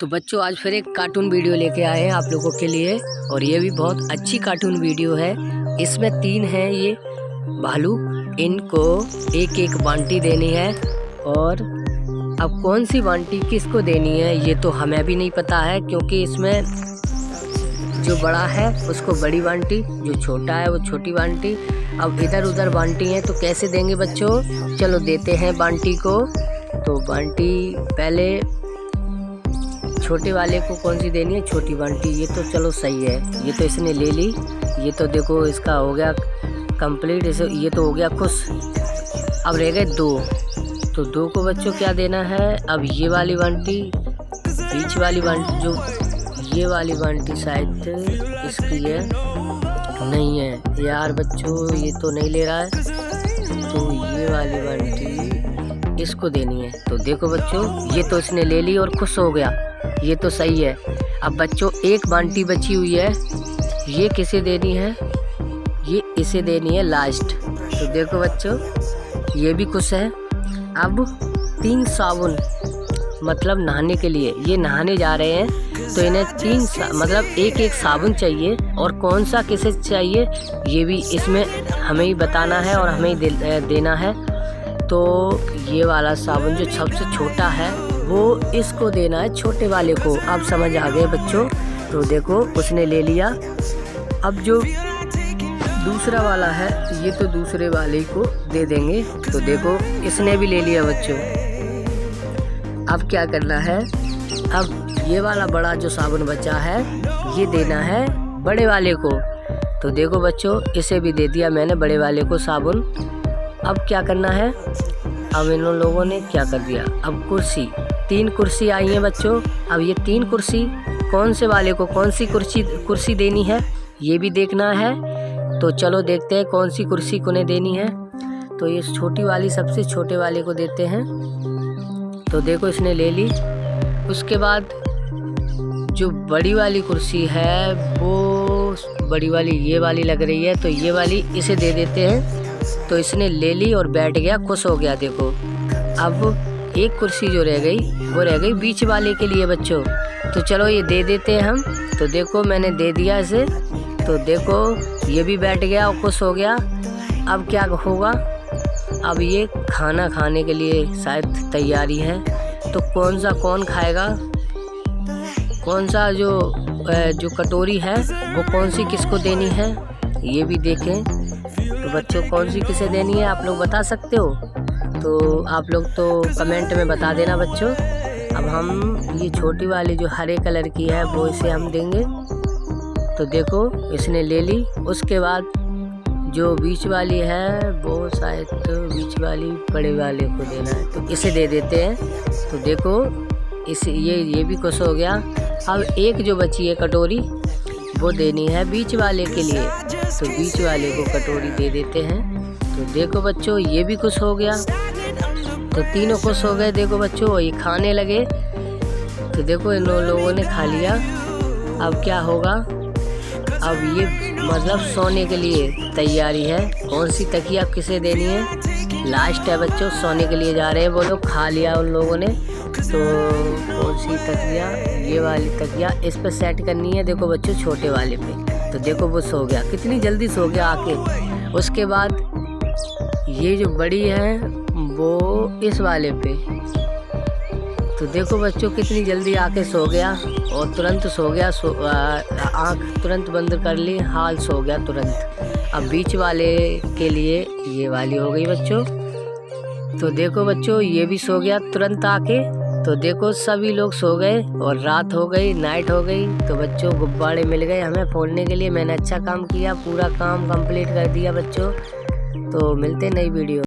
तो बच्चों आज फिर एक कार्टून वीडियो लेके आए हैं आप लोगों के लिए, और ये भी बहुत अच्छी कार्टून वीडियो है। इसमें 3 हैं ये भालू, इनको एक एक बांटी देनी है, और अब कौन सी बांटी किसको देनी है ये तो हमें भी नहीं पता है, क्योंकि इसमें जो बड़ा है उसको बड़ी बांटी, जो छोटा है वो छोटी बांटी। अब इधर उधर बांटी है तो कैसे देंगे बच्चों, चलो देते हैं बांटी को। तो बांटी पहले छोटे वाले को कौन सी देनी है, छोटी बांटी। ये तो चलो सही है, ये तो इसने ले ली। ये तो देखो इसका हो गया कंप्लीट, ये तो हो गया खुश। अब रह गए 2, तो 2 को बच्चों क्या देना है। अब ये वाली बांटी, बीच वाली बांटी, जो ये वाली बांटी शायद इसकी है, नहीं है यार बच्चों, ये तो नहीं ले रहा है। तो ये वाली बांटी इसको देनी है। तो देखो बच्चों ये तो इसने ले ली और खुश हो गया, ये तो सही है। अब बच्चों एक बांटी बची हुई है, ये किसे देनी है, ये इसे देनी है लास्ट। तो देखो बच्चों ये भी खुश है। अब 3 साबुन, मतलब नहाने के लिए ये नहाने जा रहे हैं, तो इन्हें 3 मतलब एक साबुन चाहिए, और कौन सा किसे चाहिए ये भी इसमें हमें ही बताना है और हमें ही देना है। तो ये वाला साबुन जो सबसे छोटा है वो इसको देना है, छोटे वाले को। अब समझ आ गए बच्चों। तो देखो उसने ले लिया। अब जो दूसरा वाला है ये तो दूसरे वाले को दे देंगे। तो देखो इसने भी ले लिया बच्चों। अब क्या करना है, अब ये वाला बड़ा जो साबुन बचा है ये देना है बड़े वाले को। तो देखो बच्चों इसे भी दे दिया मैंने, बड़े वाले को साबुन। अब क्या करना है, अब इन लोगों ने क्या कर दिया, अब कुर्सी, 3 कुर्सी आई हैं बच्चों। अब ये 3 कुर्सी कौन से वाले को कौन सी कुर्सी देनी है ये भी देखना है। तो चलो देखते हैं कौन सी कुर्सी कोने देनी है। तो ये छोटी वाली सबसे छोटे वाले को देते हैं। तो देखो इसने ले ली। उसके बाद जो बड़ी वाली कुर्सी है वो बड़ी वाली ये वाली लग रही है, तो ये वाली इसे दे देते हैं। तो इसने ले ली और बैठ गया, खुश हो गया। देखो अब एक कुर्सी जो रह गई वो रह गई बीच वाले के लिए बच्चों। तो चलो ये दे देते हैं हम। तो देखो मैंने दे दिया इसे। तो देखो ये भी बैठ गया और खुश हो गया। अब क्या होगा, अब ये खाना खाने के लिए शायद तैयारी है। तो कौन खाएगा, कौन सा जो कटोरी है वो कौन सी किसको देनी है ये भी देखें। तो बच्चों कौन सी किसे देनी है आप लोग बता सकते हो, तो आप लोग तो कमेंट में बता देना बच्चों। अब हम ये छोटी वाली जो हरे कलर की है वो इसे हम देंगे। तो देखो इसने ले ली। उसके बाद जो बीच वाली है वो शायद बीच वाली बड़े वाले को देना है, तो इसे दे देते हैं। तो देखो ये भी खुश हो गया। अब एक जो बची है कटोरी वो देनी है बीच वाले के लिए, तो बीच वाले को कटोरी दे देते हैं। तो देखो बच्चों ये भी खुश हो गया। तो तीनों खुश हो गए। देखो बच्चों ये खाने लगे। तो देखो इन लोगों ने खा लिया। अब क्या होगा, अब ये मतलब सोने के लिए तैयारी है। कौन सी तकिया किसे देनी है, लास्ट है बच्चों, सोने के लिए जा रहे हैं वो लोग, खा लिया उन लोगों ने। तो कौन सी तकिया, ये वाली तकिया इस पे सेट करनी है। देखो बच्चों छोटे वाले पे। तो देखो वो सो गया, कितनी जल्दी सो गया आके। उसके बाद ये जो बड़ी है वो इस वाले पे। तो देखो बच्चों कितनी जल्दी आके सो गया, और तुरंत सो गया, आँख तुरंत बंद कर ली, हाल सो गया तुरंत। अब बीच वाले के लिए ये वाली हो गई बच्चों। तो देखो बच्चों ये भी सो गया तुरंत आके। तो देखो सभी लोग सो गए और रात हो गई, नाइट हो गई। तो बच्चों गुब्बारे मिल गए हमें फोड़ने के लिए। मैंने अच्छा काम किया, पूरा काम कंप्लीट कर दिया बच्चों। तो मिलते नई वीडियो।